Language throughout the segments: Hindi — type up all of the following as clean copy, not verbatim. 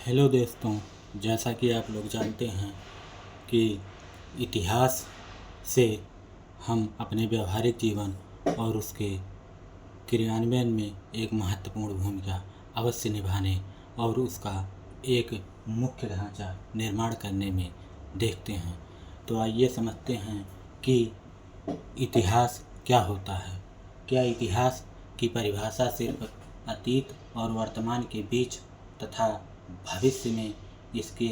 हेलो दोस्तों, जैसा कि आप लोग जानते हैं कि इतिहास से हम अपने व्यवहारिक जीवन और उसके क्रियान्वयन में एक महत्वपूर्ण भूमिका अवश्य निभाने और उसका एक मुख्य ढांचा निर्माण करने में देखते हैं। तो आइए समझते हैं कि इतिहास क्या होता है। क्या इतिहास की परिभाषा सिर्फ अतीत और वर्तमान के बीच तथा भविष्य में इसके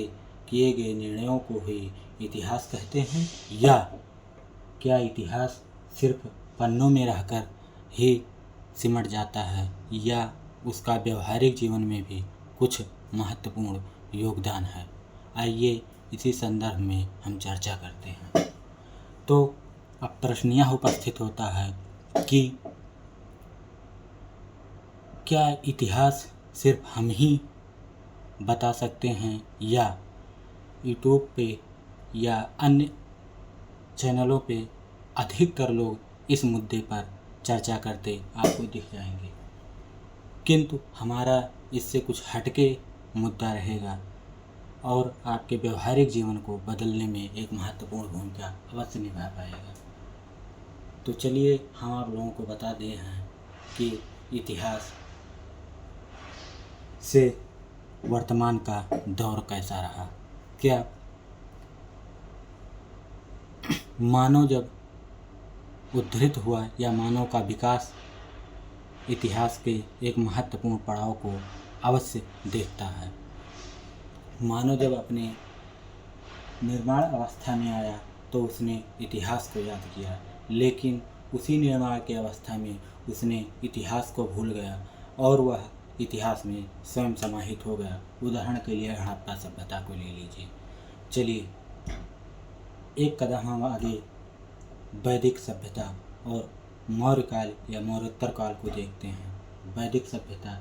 किए गए निर्णयों को ही इतिहास कहते हैं, या क्या इतिहास सिर्फ पन्नों में रहकर ही सिमट जाता है, या उसका व्यवहारिक जीवन में भी कुछ महत्वपूर्ण योगदान है। आइए इसी संदर्भ में हम चर्चा करते हैं। तो अब प्रश्न यह उपस्थित होता है कि क्या इतिहास सिर्फ हम ही बता सकते हैं, या यूट्यूब पे या अन्य चैनलों पे अधिकतर लोग इस मुद्दे पर चर्चा करते आपको दिख जाएंगे, किंतु हमारा इससे कुछ हटके मुद्दा रहेगा और आपके व्यवहारिक जीवन को बदलने में एक महत्वपूर्ण भूमिका अवश्य निभा पाएगा। तो चलिए हम आप लोगों को बता दें हैं कि इतिहास से वर्तमान का दौर कैसा रहा। क्या मानव जब उद्धृत हुआ या मानव का विकास इतिहास के एक महत्वपूर्ण पड़ाव को अवश्य देखता है। मानव जब अपने निर्माण अवस्था में आया तो उसने इतिहास को याद किया, लेकिन उसी निर्माण की अवस्था में उसने इतिहास को भूल गया और वह इतिहास में स्वयं समाहित हो गया। उदाहरण के लिए हड़प्पा सभ्यता को ले लीजिए। चलिए एक कदम हम आगे वैदिक सभ्यता और मौर्य काल या मौर्योत्तर काल को देखते हैं। वैदिक सभ्यता,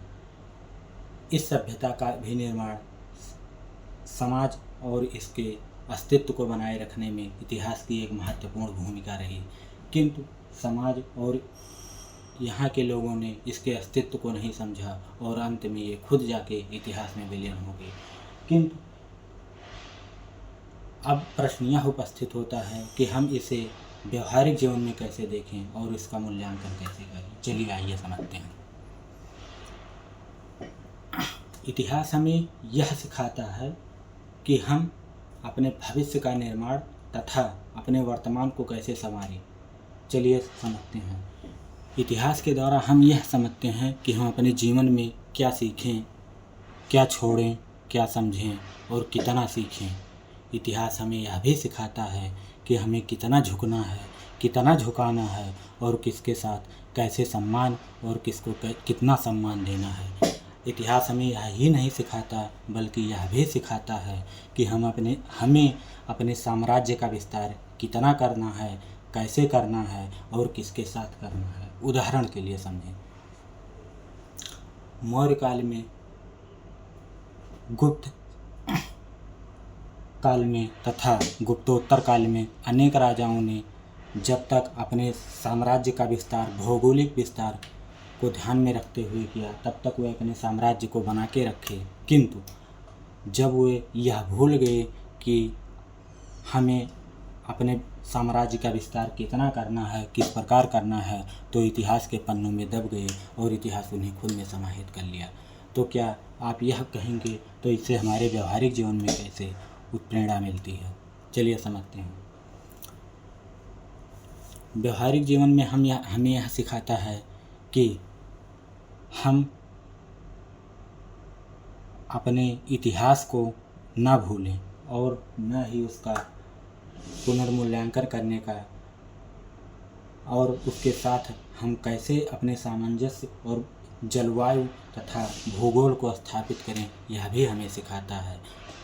इस सभ्यता का भी निर्माण समाज और इसके अस्तित्व को बनाए रखने में इतिहास की एक महत्वपूर्ण भूमिका रही, किंतु समाज और यहाँ के लोगों ने इसके अस्तित्व को नहीं समझा और अंत में ये खुद जाके इतिहास में विलीन हो गए। किंतु अब प्रश्न यह उपस्थित होता है कि हम इसे व्यवहारिक जीवन में कैसे देखें और इसका मूल्यांकन कैसे करें। चलिए आइए समझते हैं। इतिहास हमें यह सिखाता है कि हम अपने भविष्य का निर्माण तथा अपने वर्तमान को कैसे संवारें। चलिए समझते हैं। इतिहास के द्वारा हम यह समझते हैं कि हम अपने जीवन में क्या सीखें, क्या छोड़ें, क्या समझें और कितना सीखें। इतिहास हमें यह भी सिखाता है कि हमें कितना झुकना है, कितना झुकाना है और किसके साथ कैसे सम्मान और किसको कितना सम्मान देना है। इतिहास हमें यह ही नहीं सिखाता बल्कि यह भी सिखाता है कि हमें अपने साम्राज्य का विस्तार कितना करना है, कैसे करना है और किसके साथ करना है। उदाहरण के लिए समझें, मौर्य काल में, गुप्त काल में तथा गुप्तोत्तर काल में अनेक राजाओं ने जब तक अपने साम्राज्य का विस्तार, भौगोलिक विस्तार को ध्यान में रखते हुए किया, तब तक वे अपने साम्राज्य को बना के रखे। किंतु जब वे यह भूल गए कि हमें अपने साम्राज्य का विस्तार कितना करना है, किस प्रकार करना है, तो इतिहास के पन्नों में दब गए और इतिहास उन्हें खुद में समाहित कर लिया। तो क्या आप यह कहेंगे तो इससे हमारे व्यवहारिक जीवन में कैसे उत्प्रेरणा मिलती है। चलिए समझते हैं। व्यवहारिक जीवन में हमें यह सिखाता है कि हम अपने इतिहास को न भूलें और न ही उसका पुनर्मूल्यांकन करने का, और उसके साथ हम कैसे अपने सामंजस्य और जलवायु तथा भूगोल को स्थापित करें, यह भी हमें सिखाता है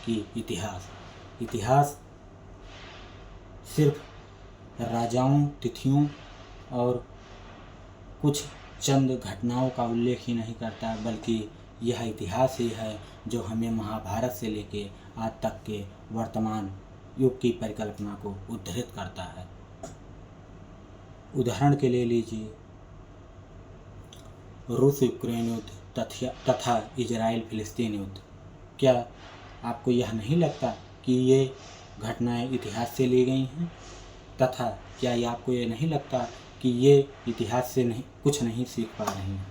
कि इतिहास सिर्फ राजाओं, तिथियों और कुछ चंद घटनाओं का उल्लेख ही नहीं करता, बल्कि यह इतिहास ही है जो हमें महाभारत से लेके आज तक के वर्तमान युग की परिकल्पना को उद्धृत करता है। उदाहरण के लिए लीजिए रूस यूक्रेन युद्ध तथा इजराइल फिलिस्तीन युद्ध। क्या आपको यह नहीं लगता कि ये घटनाएं इतिहास से ली गई हैं? तथा क्या ये आपको ये नहीं लगता कि ये इतिहास से कुछ नहीं सीख पा रही हैं?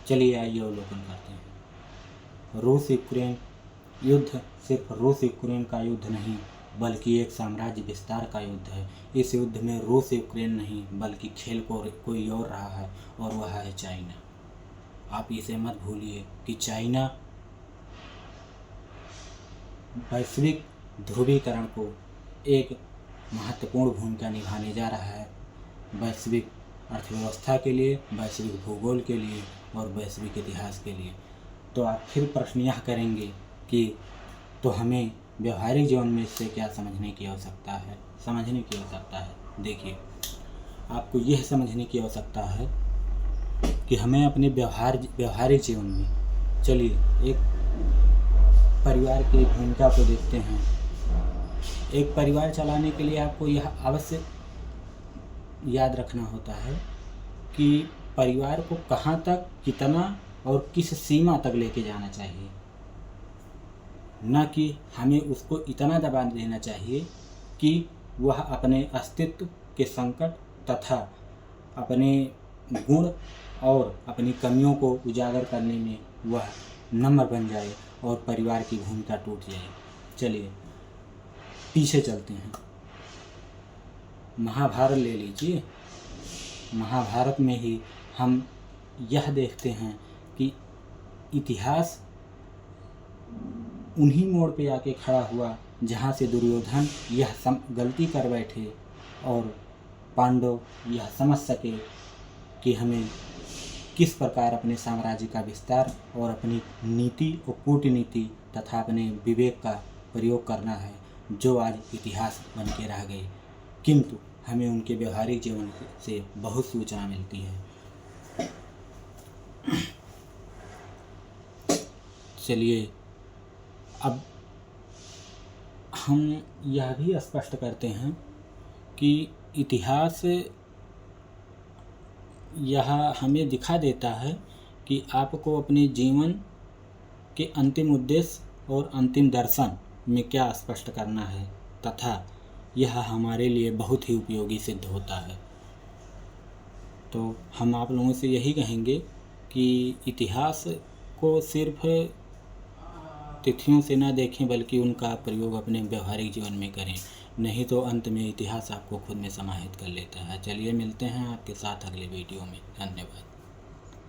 चलिए आइए अवलोकन करते हैं। रूस यूक्रेन युद्ध सिर्फ रूस यूक्रेन का युद्ध नहीं बल्कि एक साम्राज्य विस्तार का युद्ध है। इस युद्ध में रूस यूक्रेन नहीं बल्कि खेल को कोई और रहा है और वह है चाइना। आप इसे मत भूलिए कि चाइना वैश्विक ध्रुवीकरण को एक महत्वपूर्ण भूमिका निभाने जा रहा है, वैश्विक अर्थव्यवस्था के लिए, वैश्विक भूगोल के लिए और वैश्विक इतिहास के लिए। तो आप फिर प्रश्न यह करेंगे कि तो हमें व्यवहारिक जीवन में इससे क्या समझने की आवश्यकता है? देखिए, आपको यह समझने की आवश्यकता है कि हमें अपने व्यवहारिक जीवन में, चलिए एक परिवार की भूमिका को देखते हैं। एक परिवार चलाने के लिए आपको यह अवश्य याद रखना होता है कि परिवार को कहाँ तक, कितना और किस सीमा तक लेके जाना चाहिए, न कि हमें उसको इतना दबा देना चाहिए कि वह अपने अस्तित्व के संकट तथा अपने गुण और अपनी कमियों को उजागर करने में वह नम्र बन जाए और परिवार की भूमिका टूट जाए। चलिए पीछे चलते हैं। महाभारत ले लीजिए। महाभारत में ही हम यह देखते हैं कि इतिहास उन्हीं मोड़ पे आके खड़ा हुआ जहाँ से दुर्योधन यह गलती कर बैठे और पांडव यह समझ सके कि हमें किस प्रकार अपने साम्राज्य का विस्तार और अपनी नीति और कूटनीति तथा अपने विवेक का प्रयोग करना है, जो आज इतिहास बन के रह गए, किंतु हमें उनके व्यवहारिक जीवन से बहुत सूचना मिलती है। चलिए अब हम यह भी स्पष्ट करते हैं कि इतिहास यह हमें दिखा देता है कि आपको अपने जीवन के अंतिम उद्देश्य और अंतिम दर्शन में क्या स्पष्ट करना है, तथा यह हमारे लिए बहुत ही उपयोगी सिद्ध होता है। तो हम आप लोगों से यही कहेंगे कि इतिहास को सिर्फ तिथियों से ना देखें बल्कि उनका प्रयोग अपने व्यवहारिक जीवन में करें, नहीं तो अंत में इतिहास आपको खुद में समाहित कर लेता है। चलिए मिलते हैं आपके साथ अगले वीडियो में। धन्यवाद।